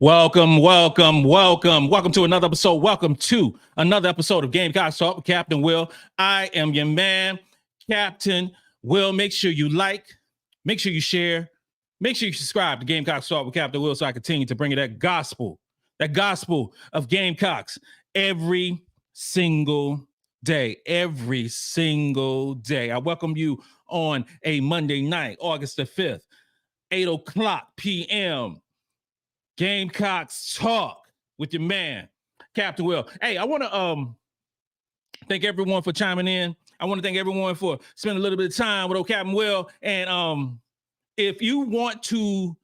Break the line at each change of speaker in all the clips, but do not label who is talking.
Welcome to another episode. Welcome to another episode of Gamecocks Talk with Captain Will. I am your man, Captain Will. Make sure you like, make sure you share, make sure you subscribe to Gamecocks Talk with Captain Will so I continue to bring you that gospel of Gamecocks every single day. I welcome you on a Monday night, August the 5th, 8 o'clock p.m. Gamecocks Talk with your man, Captain Will. Hey, I want to thank everyone for chiming in. I want to thank everyone for spending a little bit of time with old Captain Will. And if you want to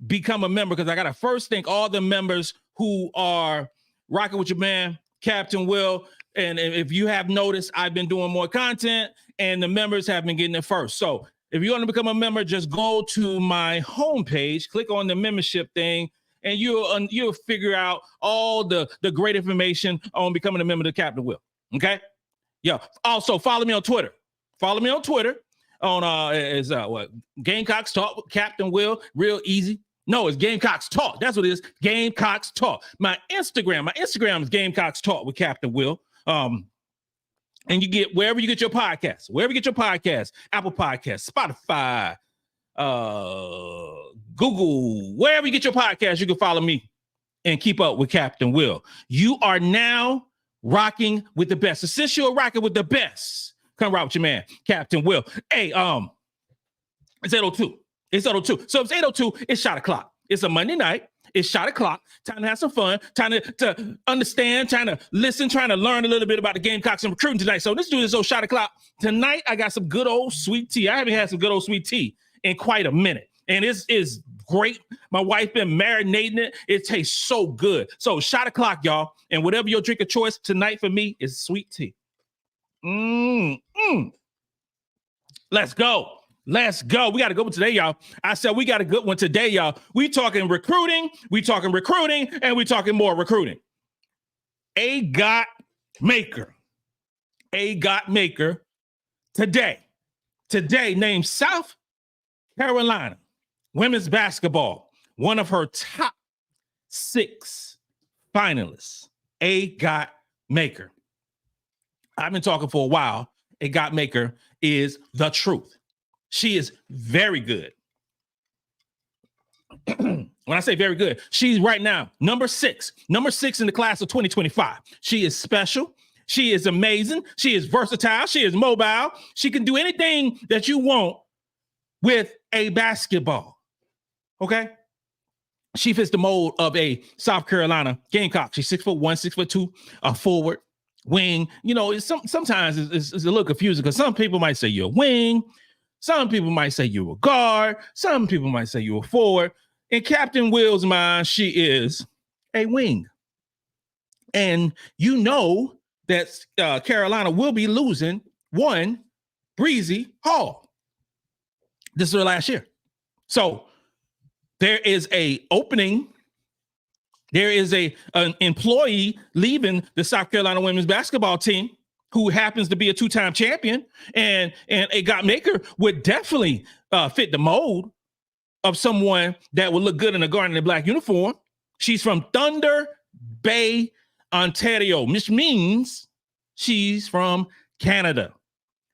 become a member, because I got to first thank all the members who are rocking with your man, Captain Will. And if you have noticed, I've been doing more content and the members have been getting it first. So if you want to become a member, just go to my homepage, click on the membership thing, and you'll figure out all the great information on becoming a member of Captain Will. Okay? Yeah. Also, follow me on Twitter. On Gamecocks Talk with Captain Will. Real easy. No, it's Gamecocks Talk. That's what it is. Gamecocks Talk. My Instagram is Gamecocks Talk with Captain Will. And you get wherever you get your podcasts, Apple Podcasts, Spotify, Google, wherever you get your podcasts, you can follow me and keep up with Captain Will. You are now rocking with the best. So since you're rocking with the best, come rock with your man, Captain Will. Hey, it's 8:02. So it's 8:02, it's shot o'clock. It's a Monday night. It's shot o'clock. Time to have some fun. Time to understand, trying to listen, trying to learn a little bit about the Gamecocks and recruiting tonight. So let's do this old shot o'clock. Tonight, I got some good old sweet tea. I haven't had some good old sweet tea in quite a minute. And it's great. My wife been marinating it. It tastes so good. So shot o'clock, y'all. And whatever your drink of choice tonight for me is sweet tea. Let's go. We got to go today, y'all. I said we got a good one today, y'all. We talking recruiting, and we talking more recruiting. Agot Makeer today named South Carolina women's basketball, one of her top 6 finalists. Agot Makeer. I've been talking for a while. Agot Makeer is the truth. She is very good. When I say very good, she's right now number 6 in the class of 2025. She is special. She is amazing. She is versatile. She is mobile. She can do anything that you want with a basketball. Okay? She fits the mold of a South Carolina Gamecock. She's 6'1", 6'2", a forward, wing. You know, sometimes it's a little confusing because some people might say you're a wing. Some people might say you're a guard. Some people might say you're a forward. In Captain Will's mind, she is a wing. And you know that Carolina will be losing one Bree Hall. This is her last year. So there is an opening. There is an employee leaving the South Carolina women's basketball team who happens to be a 2-time champion, and Agot Makeer would definitely fit the mold of someone that would look good in a garnet and black uniform. She's from Thunder Bay, Ontario, which means she's from Canada.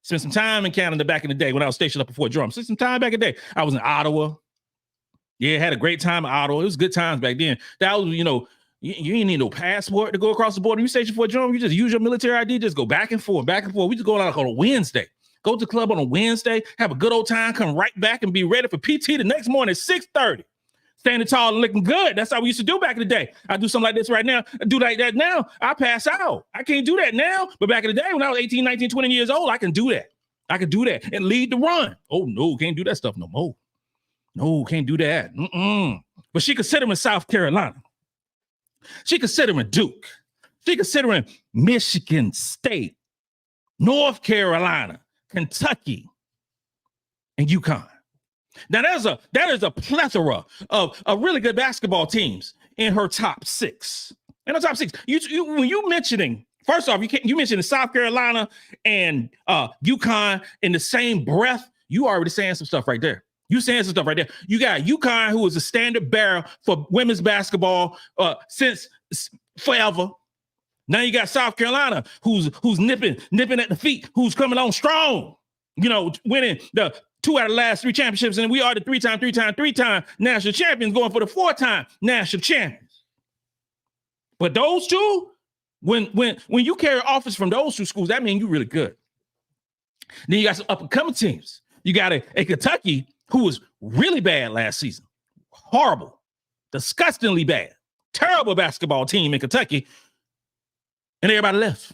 Spent some time in Canada back in the day when I was stationed up at Fort Drum. Spent some time back in the day. I was in Ottawa. Yeah, had a great time in Ottawa. It was good times back then. That was, you didn't need no passport to go across the border. You station Fort Drum, you just use your military ID, just go back and forth. We just go out on a Wednesday. Go to the club on a Wednesday, have a good old time, come right back and be ready for PT the next morning at 6:30. Standing tall and looking good. That's how we used to do back in the day. I do something like this right now. I do like that now. I pass out. I can't do that now. But back in the day when I was 18, 19, 20 years old, I can do that. And lead the run. Oh, no, can't do that stuff no more. No, can't do that. But she considering South Carolina. She considering Duke. She considering Michigan State, North Carolina, Kentucky, and UConn. Now, that is a plethora of really good basketball teams in her top 6. In her top 6, when you mentioning, first off, you mentioned South Carolina and UConn in the same breath, you already saying some stuff right there. You saying some stuff right there. You got UConn, who is a standard bearer for women's basketball since forever. Now you got South Carolina, who's nipping at the feet, who's coming on strong, winning the 2 out of the last 3 championships. And we are the three-time national champions, going for the 4-time national champions. But those two, when you carry offers from those 2 schools, that means you're really good. Then you got some up-and-coming teams. You got a Kentucky who was really bad last season. Horrible, disgustingly bad, terrible basketball team in Kentucky. And everybody left.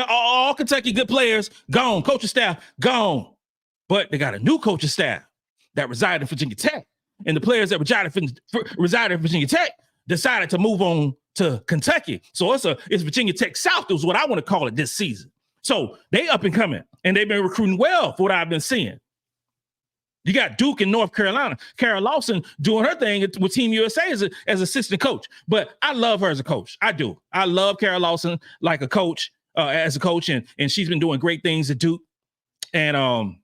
All Kentucky good players gone. Coaching staff gone. But they got a new coaching staff that resided in Virginia Tech. And the players that resided in Virginia Tech decided to move on to Kentucky. So it's Virginia Tech South is what I want to call it this season. So they up and coming. And they've been recruiting well for what I've been seeing. You got Duke in North Carolina. Kara Lawson doing her thing with Team USA as assistant coach. But I love her as a coach. I do. I love Kara Lawson like a coach, as a coach, and she's been doing great things at Duke. And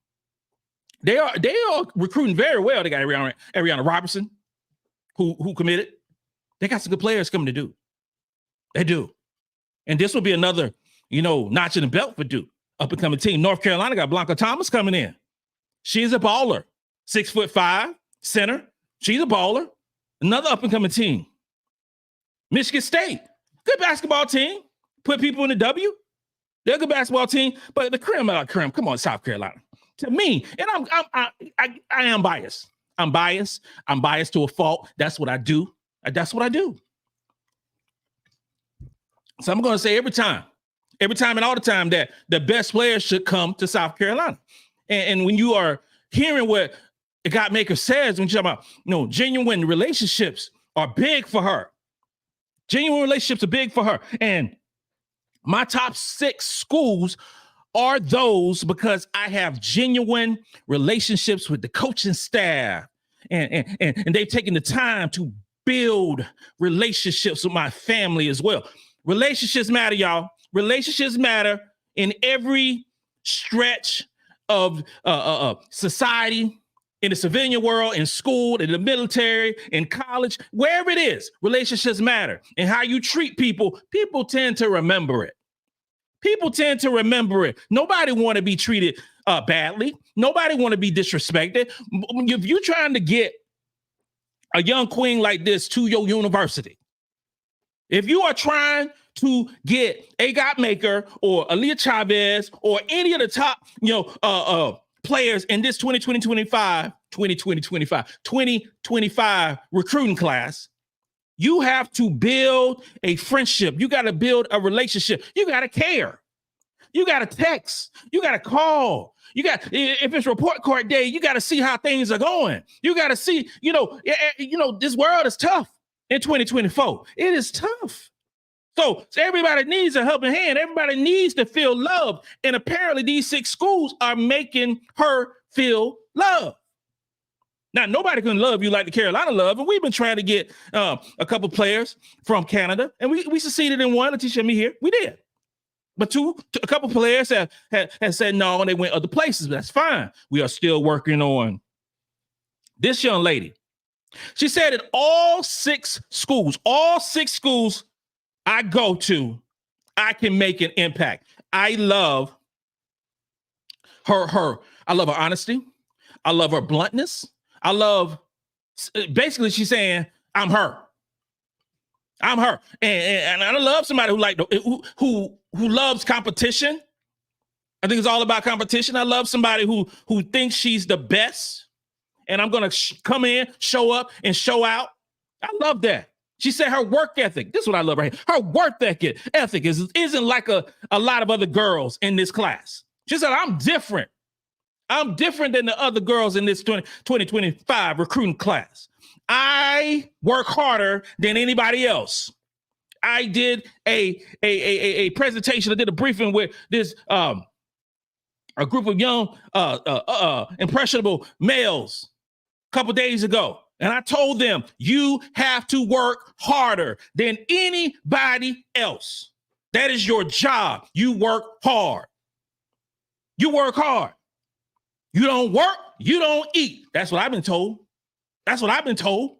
they are recruiting very well. They got Ariana Robertson, who committed. They got some good players coming to Duke. They do. And this will be another, notch in the belt for Duke. Up and coming team. North Carolina got Blanca Thomas coming in. She's a baller. 6'5" center. She's a baller. Another up-and-coming team. Michigan State, good basketball team. Put people in the W. They're a good basketball team, but the creme out of creme. Come on, South Carolina. To me, and I am biased. I'm biased. I'm biased to a fault. That's what I do. That's what I do. So I'm going to say every time and all the time that the best players should come to South Carolina. And when you are hearing what Agot Makeer says, when you're talking about, genuine relationships are big for her. Genuine relationships are big for her. And my top 6 schools are those because I have genuine relationships with the coaching staff. And they've taken the time to build relationships with my family as well. Relationships matter, y'all. Relationships matter in every stretch of society, in the civilian world, in school, in the military, in college, wherever it is, relationships matter. And how you treat people tend to remember it. People tend to remember it. Nobody want to be treated badly. Nobody want to be disrespected. If you're trying to get a young queen like this to your university, if you are trying to get Agot Makeer or Aaliyah Chavez or any of the top, players in this 2025 recruiting class, you have to build a friendship. You got to build a relationship. You got to care. You got to text. You got to call. If it's report card day, you got to see how things are going. You got to see, this world is tough in 2024. It is tough. So everybody needs a helping hand. Everybody needs to feel loved. And apparently these 6 schools are making her feel loved. Now, nobody can love you like the Carolina love. And we've been trying to get a couple players from Canada. And we succeeded in one. Letitia and me here. We did. But a couple players have said no, and they went other places. But that's fine. We are still working on this young lady. She said that all 6 schools I go to, I can make an impact. I love her. I love her honesty. I love her bluntness. Basically she's saying, I'm her. I'm her. And I love somebody who loves competition. I think it's all about competition. I love somebody who thinks she's the best. And I'm going to come in, show up, and show out. I love that. She said her work ethic. This is what I love right here. Her work ethic isn't like a lot of other girls in this class. She said, I'm different. I'm different than the other girls in this 2025 recruiting class. I work harder than anybody else. I did a presentation. I did a briefing with this a group of young impressionable males a couple days ago. And I told them, you have to work harder than anybody else. That is your job. You work hard. You work hard. You don't work, you don't eat. That's what I've been told. That's what I've been told.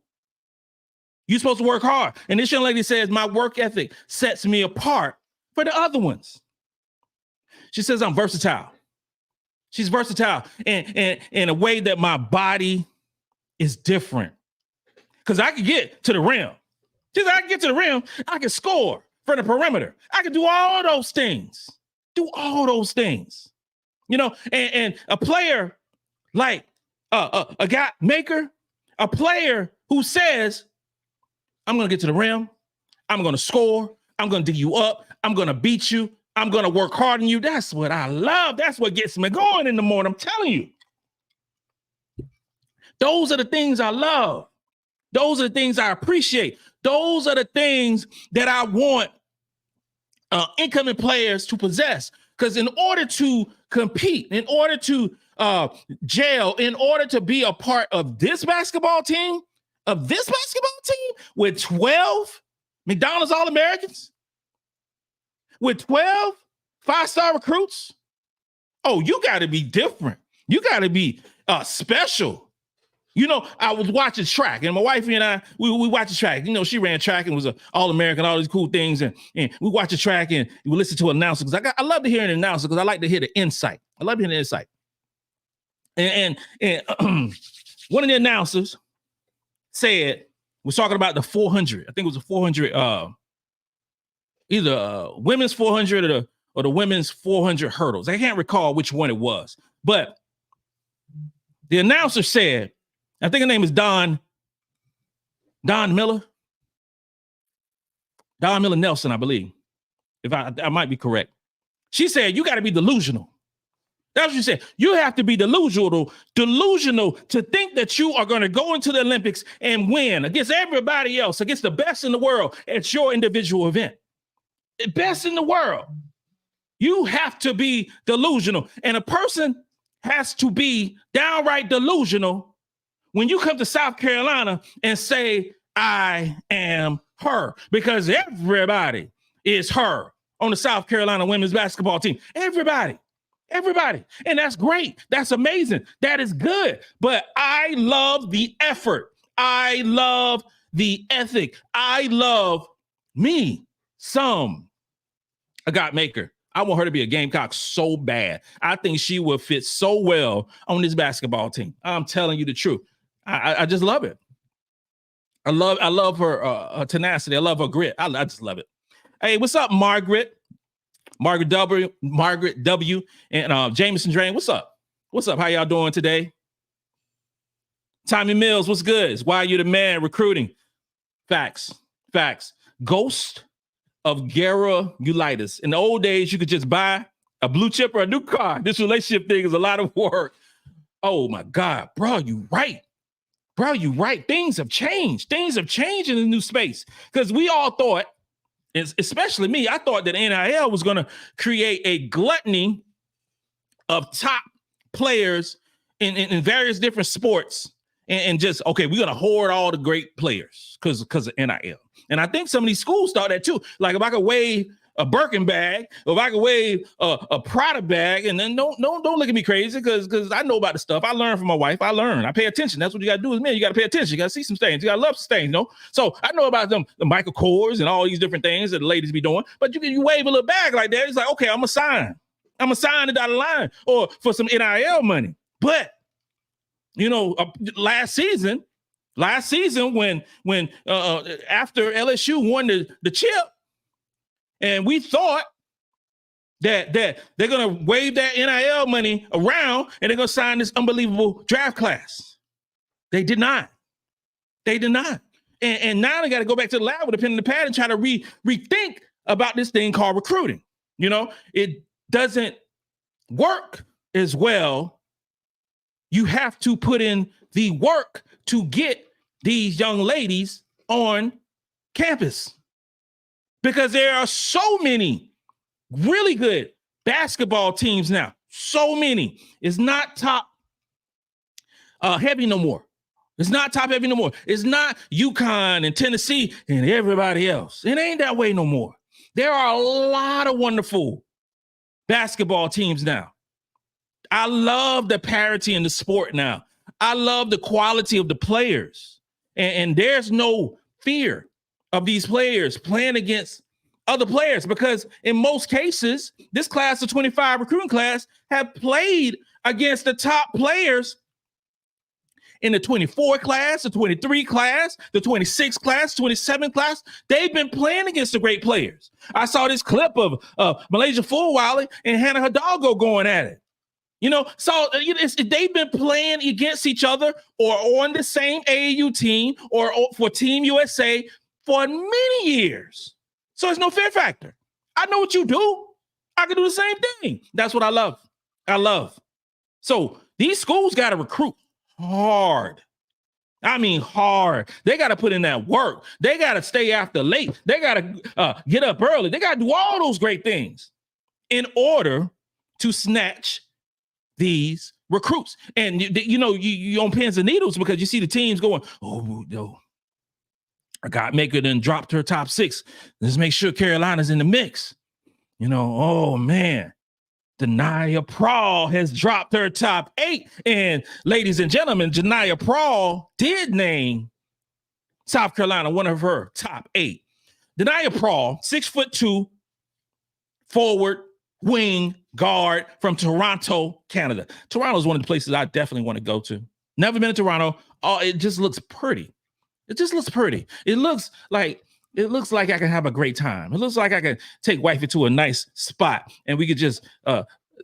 You're supposed to work hard. And this young lady says, my work ethic sets me apart for the other ones. She says, I'm versatile. She's versatile in a way that my body is different. Because I can get to the rim. She said, I can get to the rim. I can score from the perimeter. I can do all those things. You know, and a player like Agot Makeer, a player who says, I'm going to get to the rim. I'm going to score. I'm going to dig you up. I'm going to beat you. I'm going to work hard on you. That's what I love. That's what gets me going in the morning. I'm telling you. Those are the things I love. Those are the things I appreciate. Those are the things that I want incoming players to possess. Because in order to compete, in order to gel, in order to be a part of this basketball team, with 12 McDonald's All-Americans, with 12 five-star recruits, oh, you got to be different. You got to be special. You know, I was watching track, and my wife and I, we watched the track. You know, she ran track and was an All-American, all these cool things, and we watched the track and we listened to an announcer because I love to hear an announcer because I like to hear the insight. I love hearing the insight. And one of the announcers was talking about the 400. I think it was a 400, either women's 400 or the women's 400 hurdles. I can't recall which one it was, but the announcer said, I think her name is Don Miller Nelson, I believe. If I might be correct. She said, you got to be delusional. That's what she said. You have to be delusional to think that you are going to go into the Olympics and win against everybody else, against the best in the world at your individual event. The best in the world. You have to be delusional. And a person has to be downright delusional when you come to South Carolina and say, I am her, because everybody is her on the South Carolina women's basketball team. Everybody. And that's great. That's amazing. That is good. But I love the effort. I love the ethic. I love me some Agot Makeer. I want her to be a Gamecock so bad. I think she will fit so well on this basketball team. I'm telling you the truth. I just love it. I love her tenacity. I love her grit. I just love it. Hey, what's up, Margaret W, and Jameson Drain. What's up? How y'all doing today? Tommy Mills, what's good? It's Why You the Man recruiting. Facts. Ghost of Gara Ulitis. In the old days, you could just buy a blue chip or a new car. This relationship thing is a lot of work. Oh my God, bro, you right. Things have changed. Things have changed in the new space. Because we all thought, especially me, I thought that NIL was going to create a gluttony of top players in various different sports and just, okay, we're going to hoard all the great players because of NIL. And I think some of these schools thought that too. Like if I could wave a Birkin bag, or if I could wave a Prada bag, and then don't look at me crazy because I know about the stuff. I learn from my wife. I pay attention. That's what you got to do as men. You got to pay attention. You got to see some things. You got to love some things, you know? So I know about them, the Michael Kors and all these different things that the ladies be doing. But you wave a little bag like that. It's like, okay, I'm a sign the dotted line or for some NIL money. But, you know, last season when after LSU won the chip, and we thought that they're going to wave that NIL money around and they're going to sign this unbelievable draft class. They did not. And now they got to go back to the lab with a pen and the pad and try to rethink about this thing called recruiting. You know, it doesn't work as well. You have to put in the work to get these young ladies on campus. Because there are so many really good basketball teams now. So many. It's not top heavy no more. It's not UConn and Tennessee and everybody else. It ain't that way no more. There are a lot of wonderful basketball teams now. I love the parity in the sport now. I love the quality of the players. And there's no fear of these players playing against other players, because in most cases, this class of 25 recruiting class have played against the top players in the 24 class, the 23 class, the 26 class, 27 class. They've been playing against the great players. I saw this clip of MiLaysia Fulwiley and Hannah Hidalgo going at it. So they've been playing against each other or on the same AAU team or for Team USA for many years. So there's no fear factor. I know what you do. I can do the same thing. That's what I love. So these schools got to recruit hard. I mean, hard. They got to put in that work. They got to stay after late. They got to get up early. They got to do all those great things in order to snatch these recruits. And you on pins and needles because you see the teams going, oh, no. Agot Makeer then dropped her top 6. Let's make sure Carolina's in the mix. Oh man. Deniya Prawl has dropped her top 8. And ladies and gentlemen, Deniya Prawl did name South Carolina one of her top 8. Deniya Prawl, 6'2", forward, wing, guard from Toronto, Canada. Toronto is one of the places I definitely want to go to. Never been to Toronto. Oh, it just looks pretty. It just looks pretty. It looks like I can have a great time. It looks like I can take wifey to a nice spot and we could just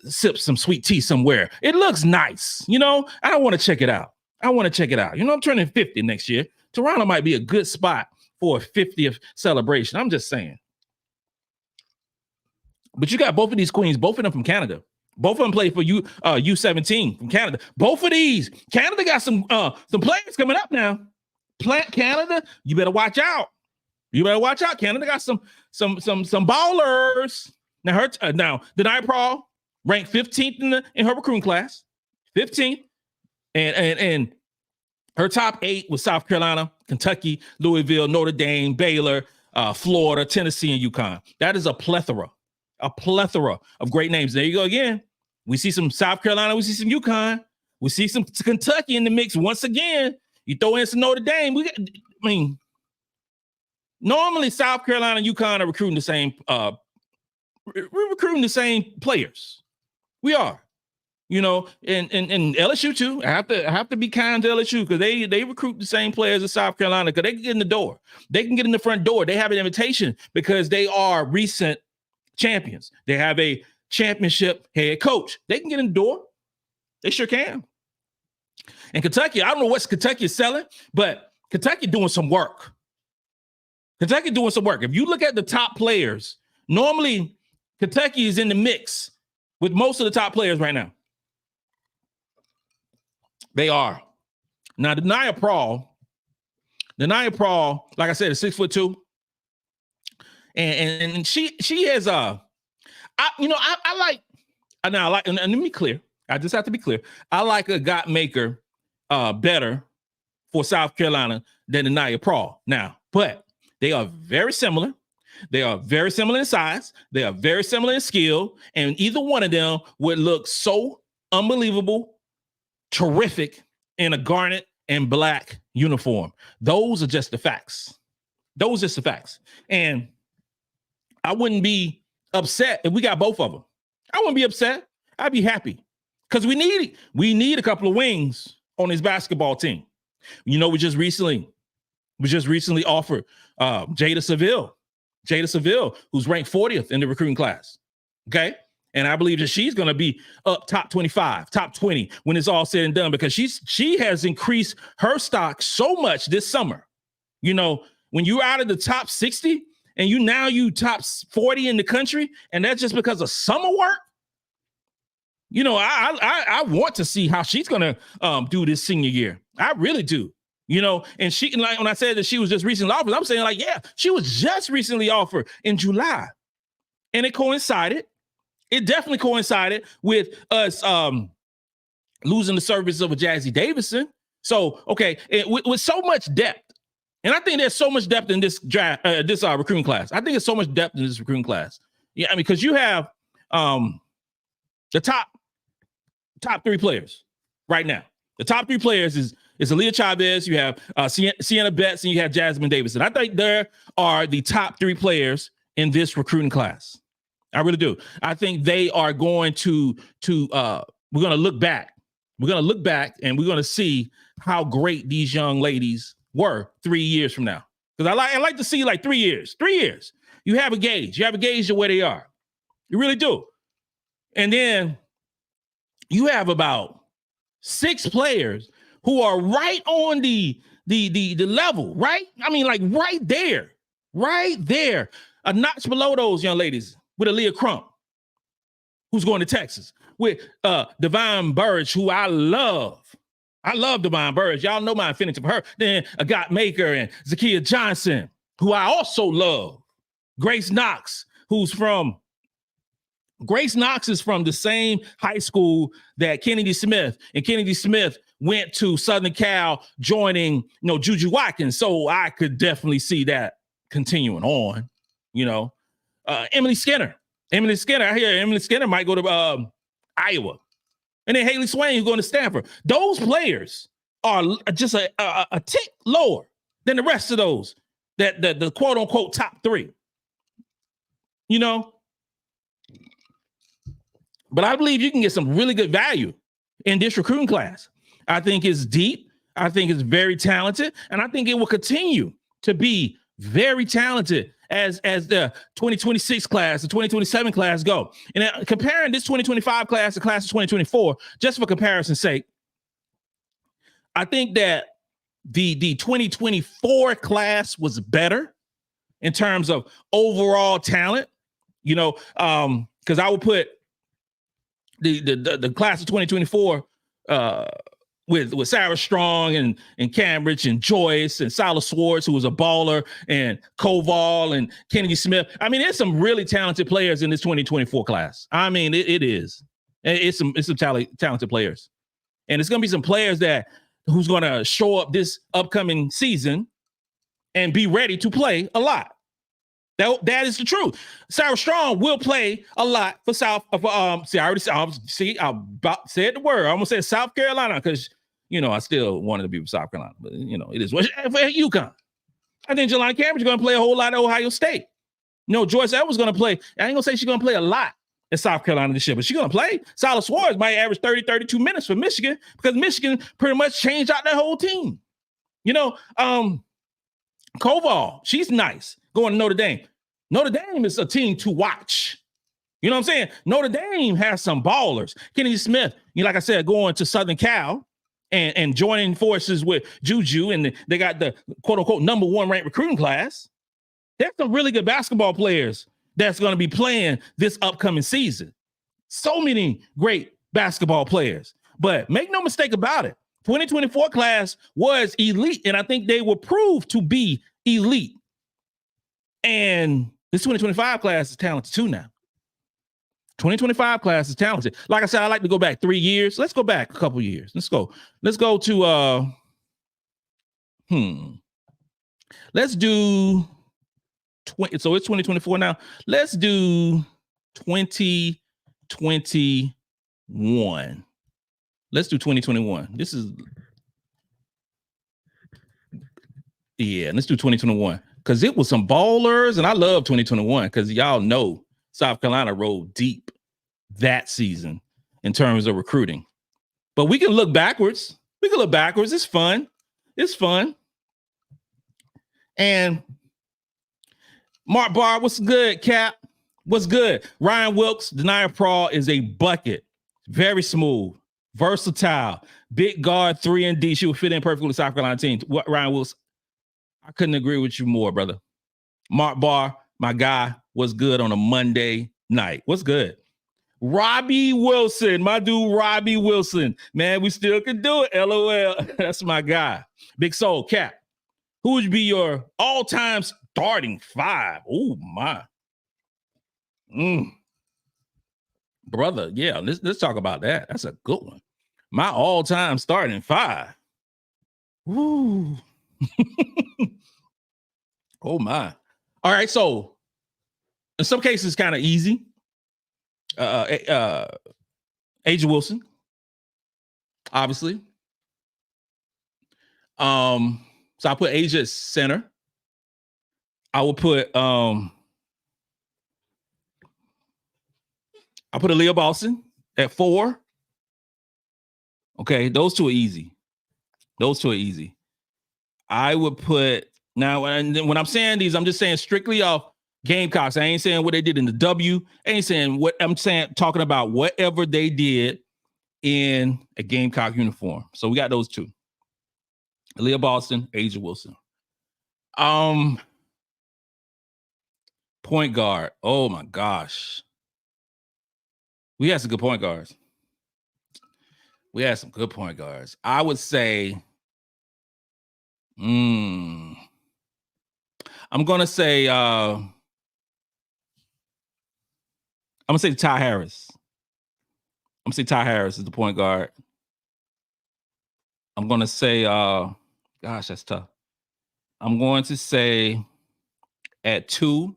sip some sweet tea somewhere. It looks nice. I don't want to check it out. I'm turning 50 next year. Toronto might be a good spot for a 50th celebration. I'm just saying. But you got both of these queens, both of them from Canada. Both of them play for U17 from Canada. Both of these. Canada got some players coming up now. Canada, you better watch out. Canada got some ballers. Now Daia Praw ranked 15th in her recruiting class, 15th, and her top 8 was South Carolina, Kentucky, Louisville, Notre Dame, Baylor, Florida, Tennessee, and UConn. That is a plethora of great names. There you go again. We see some South Carolina, we see some UConn, we see some Kentucky in the mix once again. You throw in some Notre Dame. Normally South Carolina and UConn are recruiting the same. We're recruiting the same players. We are, and LSU too. I have to be kind to LSU because they recruit the same players as South Carolina because they can get in the door. They can get in the front door. They have an invitation because they are recent champions. They have a championship head coach. They can get in the door. They sure can. And Kentucky, I don't know what Kentucky is selling, but Kentucky doing some work. If you look at the top players, normally Kentucky is in the mix with most of the top players right now. They are. Now, Deniya Prawl, like I said, is 6'2". And she has and let me be clear. I just have to be clear. I like Agot Makeer better for South Carolina than Deniya Prawl. Now, but they are very similar. They are very similar in size. They are very similar in skill. And either one of them would look so unbelievable, terrific in a garnet and black uniform. Those are just the facts. And I wouldn't be upset if we got both of them. I wouldn't be upset. I'd be happy because we need a couple of wings on his basketball team. We just recently offered Jada Seville, who's ranked 40th in the recruiting class. Okay. And I believe that she's going to be up top 25, top 20 when it's all said and done, because she has increased her stock so much this summer. When you're out of the top 60 and you top 40 in the country, and that's just because of summer work. I want to see how she's going to do this senior year. I really do. And she, like when I said that she was just recently offered, I'm saying like, yeah, she was just recently offered in July. And it definitely coincided with us losing the service of a Jazzy Davison. So, okay, with so much depth, and I think there's so much depth in this draft, this recruiting class. I think there's so much depth in this recruiting class. Yeah, because you have the top top three players right now. The top three players is Aaliyah Chavez, you have Sienna Betts, and you have Jasmine Davidson. I think there are the top three players in this recruiting class. I really do. I think they are going to we're going to look back. We're going to look back and we're going to see how great these young ladies were 3 years from now. Because I like to see like 3 years. 3 years. You have a gauge. You have a gauge of where they are. You really do. And then you have about 6 players who are right on the level, right? I mean, like right there. A notch below those young ladies with Aaliyah Crump, who's going to Texas, with Divine Burridge, who I love. I love Divine Burridge. Y'all know my affinity for her. Then Agot Makeer and Tessa Johnson, who I also love. Grace Knox is from the same high school that Kennedy Smith, and Kennedy Smith went to Southern Cal joining, Juju Watkins. So I could definitely see that continuing on, Emily Skinner. I hear Emily Skinner might go to Iowa. And then Haley Swain, who's going to Stanford. Those players are just a tick lower than the rest of those, that the quote unquote top three. But I believe you can get some really good value in this recruiting class. I think it's deep. I think it's very talented. And I think it will continue to be very talented as the 2026 class, the 2027 class go. And comparing this 2025 class to class of 2024, just for comparison's sake, I think that the 2024 class was better in terms of overall talent, because I would put the class of 2024 with Sarah Strong and Cambridge and Joyce and Silas Swartz, who was a baller, and Koval and Kennedy Smith. I mean, there's some really talented players in this 2024 class. I mean, it is. It's some talented players. And it's going to be some players who's going to show up this upcoming season and be ready to play a lot. That is the truth. Sarah Strong will play a lot for I about said the word. I almost said South Carolina because, I still wanted to be from South Carolina. But, it is what for UConn. I think Jelani Cambridge is going to play a whole lot at Ohio State. Joyce Edwards going to play. I ain't going to say she's going to play a lot at South Carolina this year, but she's going to play. Silas Swartz might average 30, 32 minutes for Michigan because Michigan pretty much changed out that whole team. Koval, she's nice. Going to Notre Dame. Notre Dame is a team to watch. You know what I'm saying? Notre Dame has some ballers. Kennedy Smith, like I said, going to Southern Cal and joining forces with Juju, and they got the quote-unquote number 1 ranked recruiting class. There's some really good basketball players that's going to be playing this upcoming season. So many great basketball players. But make no mistake about it, 2024 class was elite, and I think they will prove to be elite. And this 2025 class is talented too now. 2025 class is talented. Like I said, I like to go back 3 years. Let's go back a couple years. Let's go to let's do 20. So it's 2024 now. Let's do 2021. Let's do 2021. Let's do 2021. Because it was some ballers, and I love 2021 because y'all know South Carolina rolled deep that season in terms of recruiting. But we can look backwards. It's fun. And Mark Barr, what's good, Cap? What's good? Ryan Wilkes, Deniya Prawl is a bucket. Very smooth, versatile, big guard, 3-and-D. She would fit in perfectly with the South Carolina team. Ryan Wilkes, I couldn't agree with you more, brother. Mark Barr, my guy, was good on a Monday night. What's good? Robbie Wilson, my dude, Robbie Wilson. Man, we still can do it. LOL. That's my guy. Big Soul, Cap. Who would be your all-time starting 5? Oh, my. Brother, yeah, let's talk about that. That's a good one. My all-time starting 5. Ooh. Oh my. All right, so in some cases kind of easy. Asia Wilson, obviously. So I put Asia at center. I will put I put Aaliyah Boston at 4. Okay, those two are easy. I would put now when I'm saying these, I'm just saying strictly off Gamecocks. I ain't saying what they did in the W. I ain't saying what I'm saying, talking about whatever they did in a Gamecock uniform. So we got those two. Aaliyah Boston, Asia Wilson. Point guard. Oh my gosh. We had some good point guards. I would say, I'm gonna say Ty Harris. I'm gonna say Ty Harris is the point guard. I'm gonna say, gosh, that's tough. I'm going to say at 2,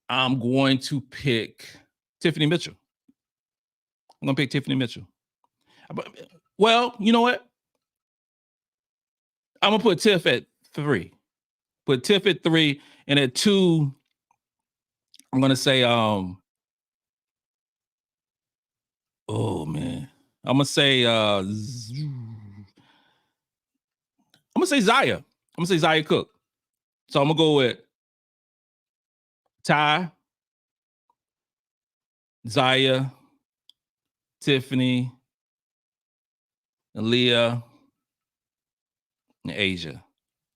I'm going to pick Tiffany Mitchell. I'm gonna pick Tiffany Mitchell. Well, you know what? I'm gonna put Tiff at 3. Put Tiff at 3, and at 2, I'm gonna say, oh man, I'm gonna say Zaya. I'm gonna say Zaya Cook. So I'm gonna go with Ty, Zaya, Tiffany, Aaliyah, and Asia.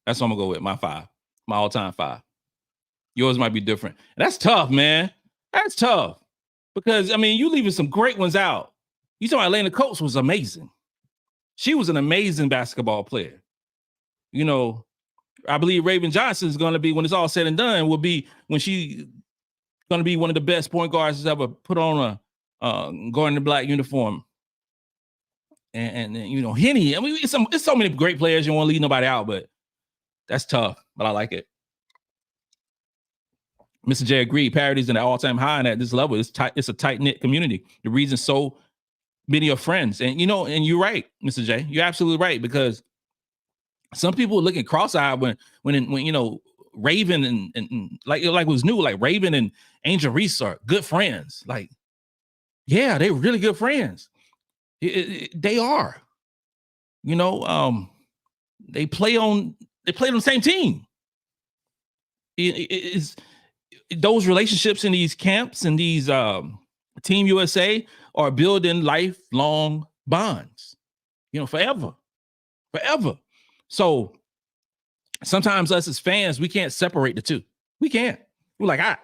That's what I'm gonna go with. My 5, my all-time 5. Yours might be different. And that's tough, man. That's tough. Because I mean, you leaving some great ones out. You talking about Elena Coates was amazing. She was an amazing basketball player. You know, I believe Raven Johnson is going to be, when it's all said and done, will be when she going to be one of the best point guards that's ever put on a Gordon the Black uniform. And you know, Henny. I mean, it's so many great players. You don't want to leave nobody out, but that's tough. But I like it. Mr. J agreed. Parity's an all-time high, and at this level, it's a tight-knit community. The reason so many are friends, and you know, and you're right, Mr. J. You're absolutely right, because some people are looking cross-eyed when you know, Raven and like it was new, like Raven and Angel Reese are good friends. Like, yeah, they're really good friends. They are. You know, they play on the same team. It's those relationships in these camps and these Team USA are building lifelong bonds, you know, forever. So sometimes us as fans, we can't separate the two. We can't. We're like, I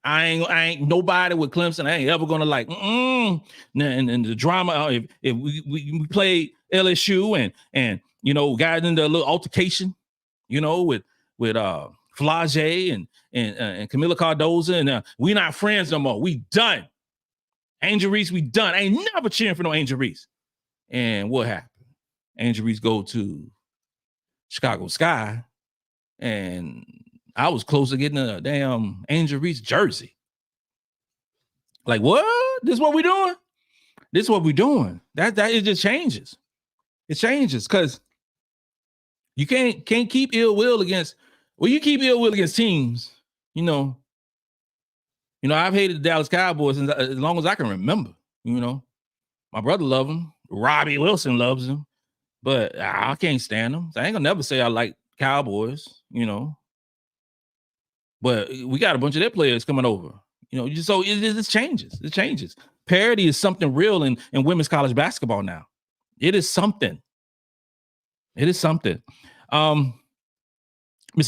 ain't nobody with Clemson. I ain't ever gonna like, and the drama. If we played LSU and you know, got into a little altercation, you know, with Flage and Camila Cardoza, and we not friends no more. We done. Angel Reese, we done. I ain't never cheering for no Angel Reese. And what happened? Angel Reese go to Chicago Sky, and I was close to getting a damn Angel Reese jersey. Like, what? This is what we doing? This is what we doing. That it just changes. It changes because you can't keep ill will against. Well, you keep ill will against teams. You know, I've hated the Dallas Cowboys as long as I can remember. You know, my brother loves them. Robbie Wilson loves them, but I can't stand them. So I ain't gonna never say I like Cowboys. You know, but we got a bunch of their players coming over. You know, so it changes. It changes. Parity is something real in women's college basketball now. It is something. It is something. Mr.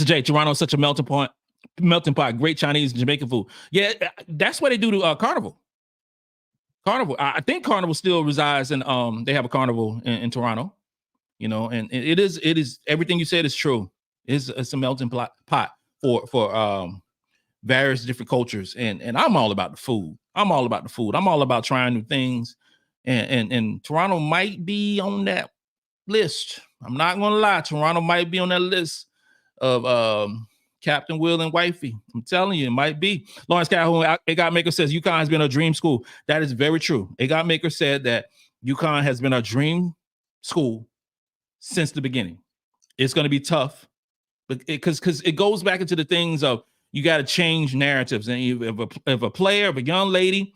J, Toronto is such a melting pot. Great Chinese and Jamaican food. Yeah, that's what they do to Carnival. I think Carnival still resides in. They have a Carnival in Toronto. You know, and it is everything you said is true. It's a melting pot for various different cultures, and I'm all about the food. I'm all about trying new things, and Toronto might be on that list. I'm not gonna lie, Toronto might be on that list of Captain Will and Wifey. I'm telling you, it might be. Lawrence Calhoun, Agot Makeer says UConn has been a dream school. That is very true. Agot Makeer said that UConn has been a dream school since the beginning. It's going to be tough because it goes back into the things of you got to change narratives. And if a player, if a young lady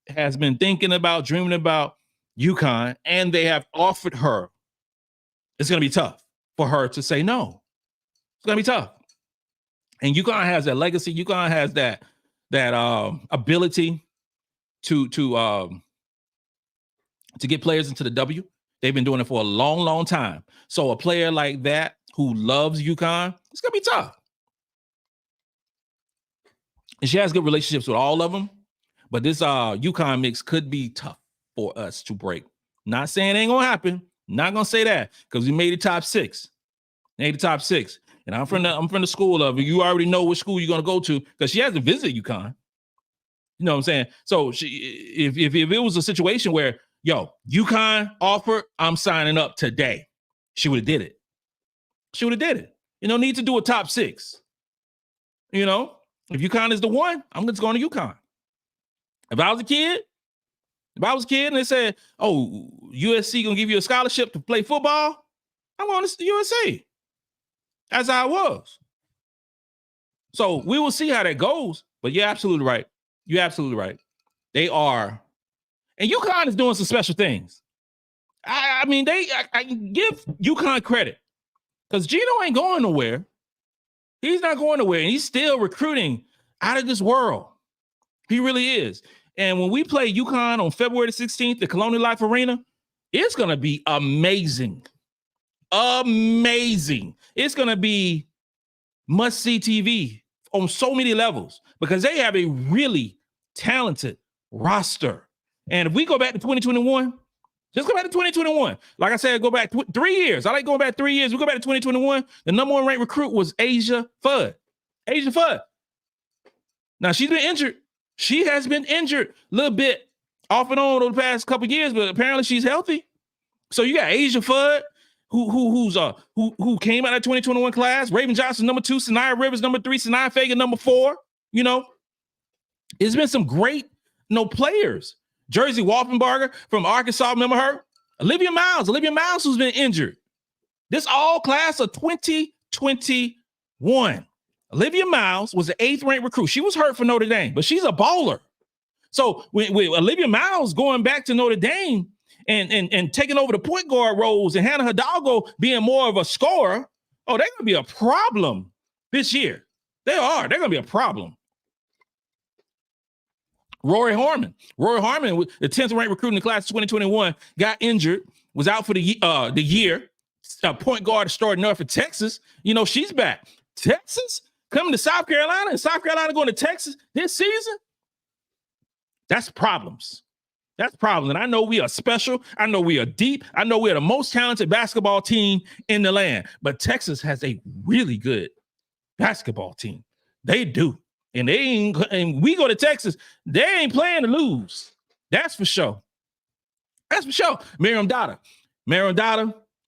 has been thinking about, dreaming about UConn, and they have offered her, it's going to be tough for her to say no. It's going to be tough. And UConn has that legacy. UConn has that ability to get players into the W. They've been doing it for a long, long time. So a player like that who loves UConn, it's going to be tough. And she has good relationships with all of them. But this UConn mix could be tough for us to break. Not saying it ain't going to happen. Not going to say that because we made the top 6. Made the top 6. And I'm from the school of, you already know which school you're going to go to because she hasn't visited UConn. You know what I'm saying? So if it was a situation where, UConn offered, I'm signing up today, she would have did it. She would have did it. You don't need to do a top 6. If UConn is the one, I'm just going to UConn. If I was a kid and they said, oh, USC going to give you a scholarship to play football, I'm going to USC. That's how it was. So we will see how that goes. But you're absolutely right. You're absolutely right. They are. And UConn is doing some special things. I give UConn credit because Gino ain't going nowhere. He's not going nowhere. And he's still recruiting out of this world. He really is. And when we play UConn on February the 16th, the Colonial Life Arena, it's going to be amazing. Amazing. It's going to be must-see TV on so many levels because they have a really talented roster. And if we go back to 2021, just go back to 2021. Like I said, go back 3 years. I like going back 3 years. We go back to 2021. The number 1 ranked recruit was Asia Fudd. Asia Fudd. Now, she's been injured. She has been injured a little bit off and on over the past couple of years, but apparently she's healthy. So you got Asia Fudd, who came out of the 2021 class. Raven Johnson, number 2. Sania Rivers, number 3. Sania Feagin, number 4. It's been some great players. Jersey Wolfenbarger from Arkansas, remember her? Olivia Miles, who's been injured. This all class of 2021. Olivia Miles was the 8th ranked recruit. She was hurt for Notre Dame, but she's a baller. So with Olivia Miles going back to Notre Dame and taking over the point guard roles and Hannah Hidalgo being more of a scorer, they're going to be a problem this year. They're going to be a problem. Rory Harmon, the 10th ranked recruit in the class of 2021, got injured, was out for the year. Point guard starting North of Texas. She's back. Texas coming to South Carolina and South Carolina going to Texas this season. That's problems. That's problems. And I know we are special. I know we are deep. I know we are the most talented basketball team in the land. But Texas has a really good basketball team. They do. And we go to Texas, they ain't playing to lose. That's for sure. That's for sure. Maryam Dauda,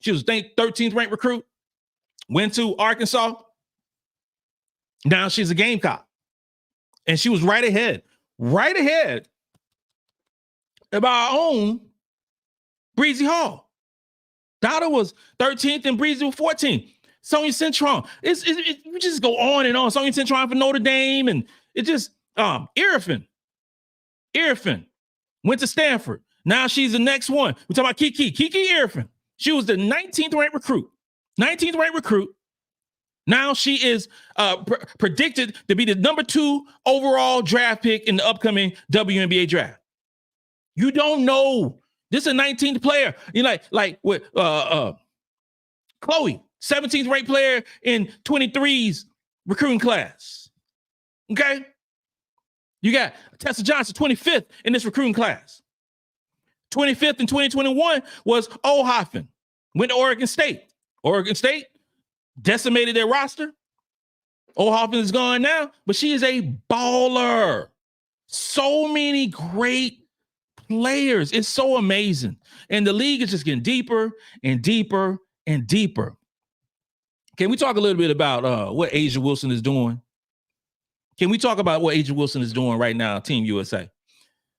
she was 13th ranked recruit, went to Arkansas. Now she's a Gamecock. And she was right ahead of our own Bree Hall. Dauda was 13th and Breezy was 14th. Sonia Cintron. We just go on and on. Sonia Cintron for Notre Dame, and it just Irfin went to Stanford. Now she's the next one. We're talking about Kiki Irfin. She was the 19th ranked recruit. Now she is predicted to be the number 2 overall draft pick in the upcoming WNBA draft. You don't know. This is a 19th player. Like with Chloe. 17th ranked player in 23's recruiting class. Okay? You got Tessa Johnson, 25th in this recruiting class. 25th in 2021 was Ohoffen. Went to Oregon State. Oregon State decimated their roster. Ohoffen is gone now, but she is a baller. So many great players. It's so amazing. And the league is just getting deeper and deeper and deeper. Can we talk a little bit about what A'ja Wilson is doing? Can we talk about what A'ja Wilson is doing right now, Team USA?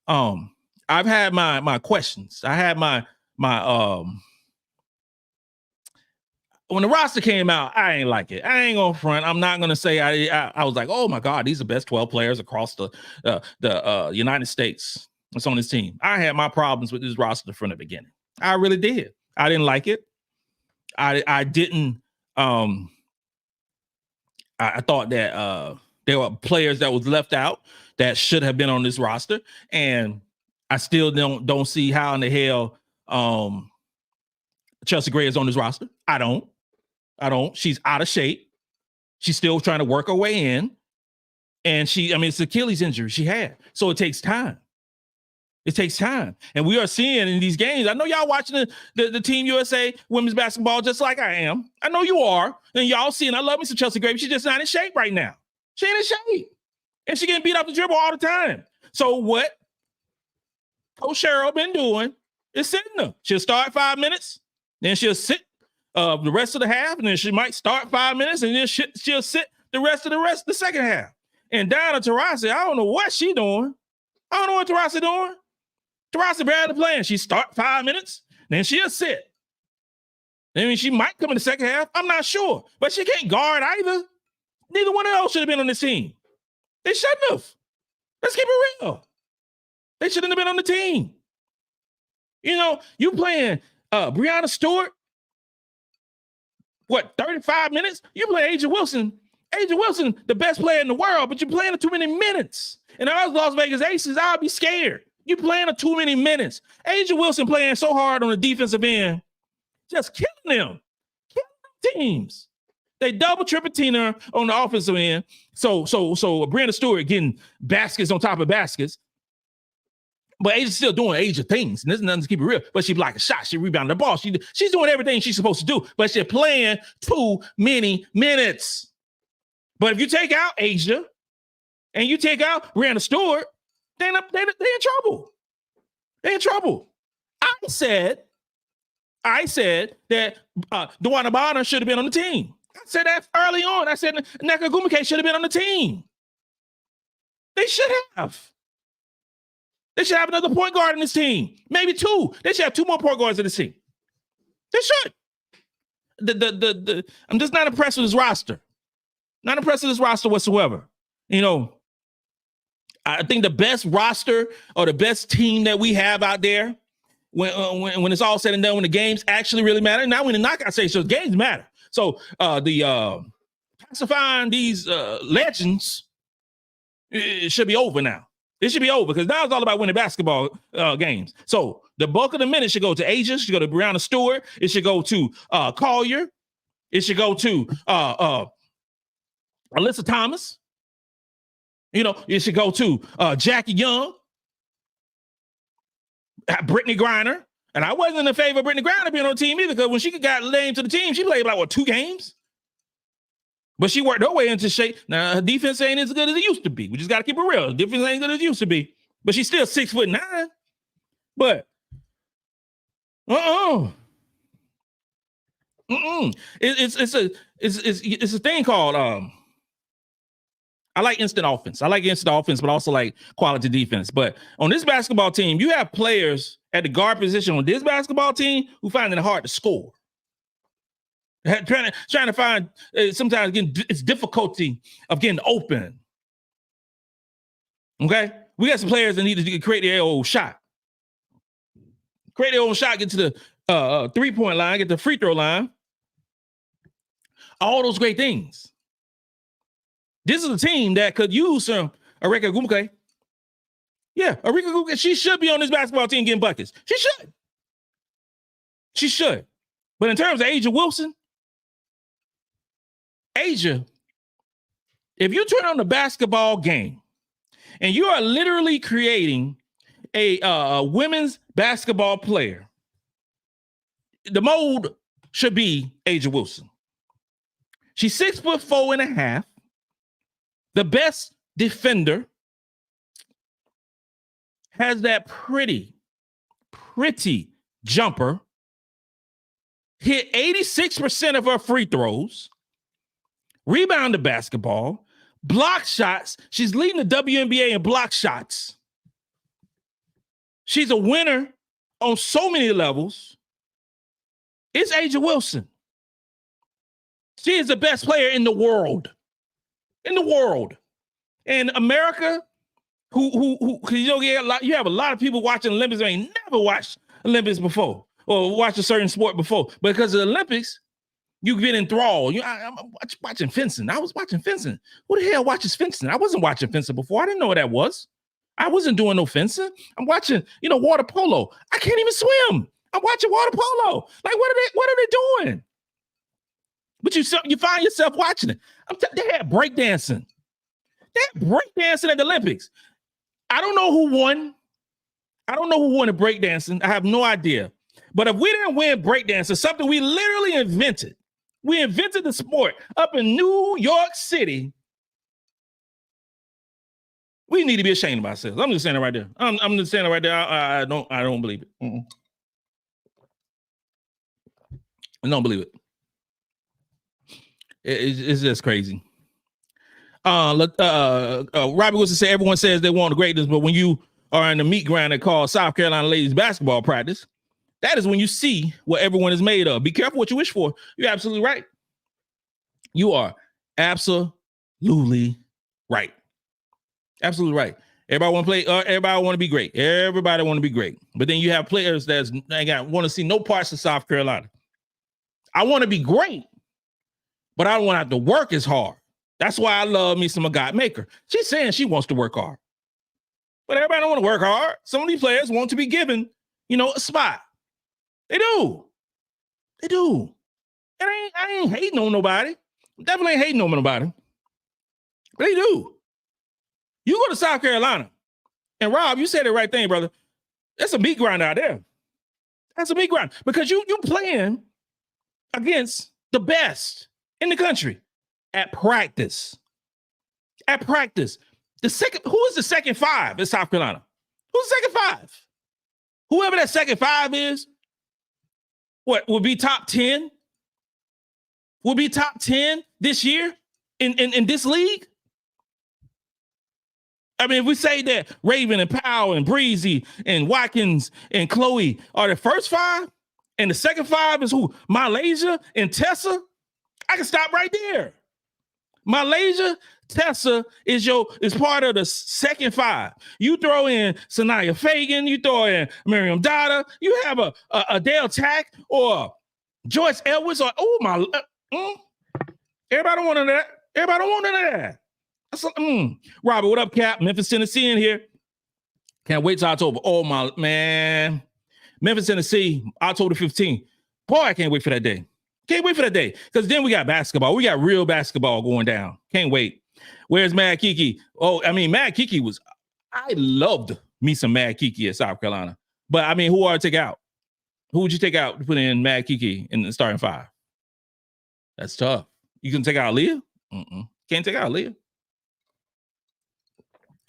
I've had my questions. I had my when the roster came out, I ain't like it. I ain't gonna front. I'm not gonna say I was like, oh my God, these are the best 12 players across the United States that's on this team. I had my problems with this roster from the beginning. I really did. I didn't like it. I didn't. I thought that there were players that was left out that should have been on this roster, and I still don't see how in the hell Chelsea Gray is on this roster. I don't. She's out of shape. She's still trying to work her way in, and it's Achilles injury she had, so it takes time. It takes time, and we are seeing in these games. I know y'all watching the Team USA women's basketball just like I am. I know you are, and y'all seeing. I love me some Chelsea Gray. She's just not in shape right now. She ain't in shape, and she getting beat off the dribble all the time. So what Coach Cheryl been doing is sitting her. She'll start 5 minutes, then she'll sit the rest of the half, and then she might start 5 minutes, and then she'll sit the second half. And Daia Praw, I don't know what she doing. I don't know what Taurasi doing. Taurasi barely playing. She start 5 minutes, then she'll sit. I mean, she might come in the second half. I'm not sure, but she can't guard either. Neither one of those should have been on this team. They shouldn't have. Let's keep it real. They shouldn't have been on the team. You know, you playing Breanna Stewart, 35 minutes? You play A'ja Wilson. A'ja Wilson, the best player in the world, but you're playing her too many minutes. And I was Las Vegas Aces, I'll be scared. You playing her too many minutes. A'ja Wilson playing so hard on the defensive end, just killing them teams. They double triple te-hina on the offensive end. So Breanna Stewart getting baskets on top of baskets. But A'ja's still doing A'ja things. And there's nothing to keep it real. But she blocked a shot. She rebounded the ball. She's doing everything she's supposed to do. But she's playing too many minutes. But if you take out A'ja and you take out Breanna Stewart, they're in trouble. They're in trouble. I said that Deniya Prawl should have been on the team. I said that early on. I said Agot Makeer should have been on the team. They should have. They should have another point guard in this team. Maybe two. They should have two more point guards in this team. They should. I'm just not impressed with this roster. Not impressed with this roster whatsoever. You know, I think the best roster or the best team that we have out there when it's all said and done, when the games actually really matter. Now when the knockout stage, so games matter. So pacifying these legends, it should be over now. It should be over because now it's all about winning basketball games. So the bulk of the minutes should go to A'ja, should go to Breanna Stewart, it should go to Collier, it should go to Alyssa Thomas. You know, it should go to Jackie Young, Brittany Griner. And I wasn't in favor of Brittany Griner being on the team either because when she got named to the team, she played like, 2 games? But she worked her way into shape. Now, her defense ain't as good as it used to be. We just got to keep it real. The defense ain't as good as it used to be. But she's still 6'9". But, It's a thing called, I like instant offense. I like instant offense, but also like quality defense. But on this basketball team, you have players at the guard position on this basketball team who find it hard to score. Trying to find sometimes it's difficulty of getting open. Okay, we got some players that need to create their own shot. Create their own shot, get to the 3-point line, get the free throw line. All those great things. This is a team that could use some Agot Makeer. Yeah, Agot Makeer, she should be on this basketball team getting buckets. She should. She should. But in terms of A'ja Wilson, A'ja, if you turn on the basketball game and you are literally creating a women's basketball player, the mold should be A'ja Wilson. She's 6'4.5", the best defender, has that pretty jumper, hit 86% of her free throws, rebound the basketball, block shots. She's leading the WNBA in block shots. She's a winner on so many levels. It's A'ja Wilson. She is the best player in the world. In the world. And America, who you have a lot of people watching Olympics who ain't never watched Olympics before or watched a certain sport before. Because of the Olympics, you get enthralled. I'm watching fencing. I was watching fencing. Who the hell watches fencing? I wasn't watching fencing before. I didn't know what that was. I wasn't doing no fencing. I'm watching, water polo. I can't even swim. I'm watching water polo. Like, what are they doing? But you find yourself watching it. They had breakdancing. They had breakdancing at the Olympics. I don't know who won. I don't know who won the breakdancing. I have no idea. But if we didn't win breakdancing, something we literally invented. We invented the sport up in New York City. We need to be ashamed of ourselves. I'm just saying it right there. I'm just saying it right there. I don't believe it. I don't believe it. It's just crazy. Robbie was to say everyone says they want the greatness, but when you are in the meat grind called South Carolina ladies basketball practice, that is when you see what everyone is made of. Be careful what you wish for. You're absolutely right. You are absolutely right. Absolutely right. Everybody want to play. Everybody want to be great. Everybody want to be great. But then you have players that want to see no parts of South Carolina. I want to be great, but I don't want to have to work as hard. That's why I love me some Agot Makeer. She's saying she wants to work hard, but everybody don't want to work hard. Some of these players want to be given, a spot. They do. They do. And I ain't hating on nobody. Definitely ain't hating on nobody. But they do. You go to South Carolina, and Rob, you said the right thing, brother. That's a meat grind out there. That's a meat grind because you playing against the best in the country at practice. At practice. Who is the second five in South Carolina? Who's the second five? Whoever that second five is, what will be top 10? Will be top 10 this year in this league? I mean, if we say that Raven and Powell and Breezy and Watkins and Chloe are the first five, and the second five is who? MiLaysia and Tessa, I can stop right there. MiLaysia, Tessa is part of the second five. You throw in Sania Feagin, you throw in Maryam Dauda, you have a Adhel Tac or Joyce Edwards or everybody don't want none of that. Everybody don't want none of that. Robert, what up, Cap? Memphis, Tennessee in here. Can't wait till October. Oh, my man. Memphis, Tennessee, October 15th. Boy, I can't wait for that day. Can't wait for that day. Because then we got basketball. We got real basketball going down. Can't wait. Where's Mad Kiki? Oh, I mean, Mad Kiki I loved me some Mad Kiki at South Carolina. But, I mean, who are to take out? Who would you take out to put in Mad Kiki in the starting five? That's tough. You can take out Leah? Can't take out Leah.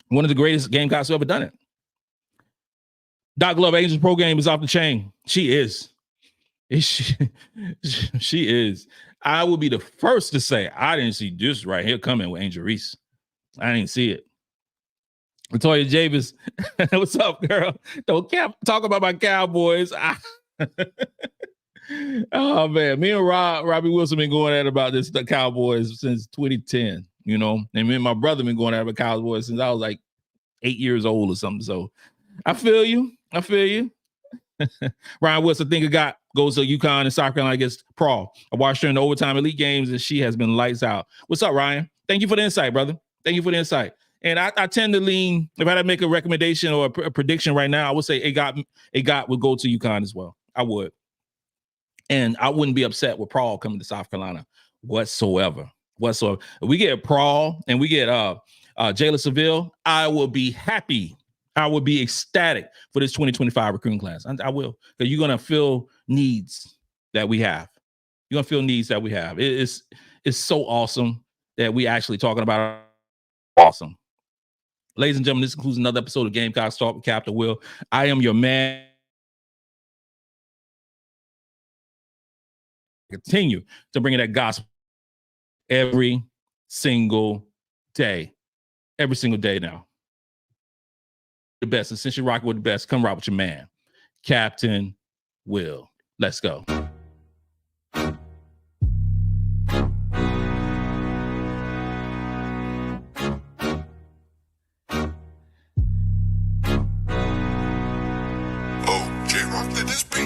One of the greatest Gamecocks who ever done it. Doc Love, Angels Pro Game is off the chain. She is. She is. I will be the first to say I didn't see this right here coming with Angel Reese. I didn't see it. Latoya Javis, what's up, girl? Don't talk about my Cowboys. Oh man, me and Robbie Wilson been going at it about the Cowboys since 2010. And me and my brother been going at it about Cowboys since I was like 8 years old or something. So I feel you. Ryan Wilson, goes to UConn and South Carolina against Prawl. I watched her in the overtime elite games and she has been lights out. What's up, Ryan? Thank you for the insight, brother. Thank you for the insight. And I tend to lean, if I had to make a recommendation or a prediction right now, I would say Agot would go to UConn as well. I would. And I wouldn't be upset with Prawl coming to South Carolina whatsoever. If we get Prawl and we get Jayla Seville, I will be happy. I would be ecstatic for this 2025 recruiting class. I will, because you're going to fill needs that we have. You're going to fill needs that we have. It's so awesome that we actually talking about it. Awesome. Ladies and gentlemen, this concludes another episode of Gamecocks Talk with Captain Will. I am your man. Continue to bring in that gospel every single day. Every single day now. The best. And since you're rocking with the best, come rock with your man, Captain Will. Let's go.
J-Rock, let this be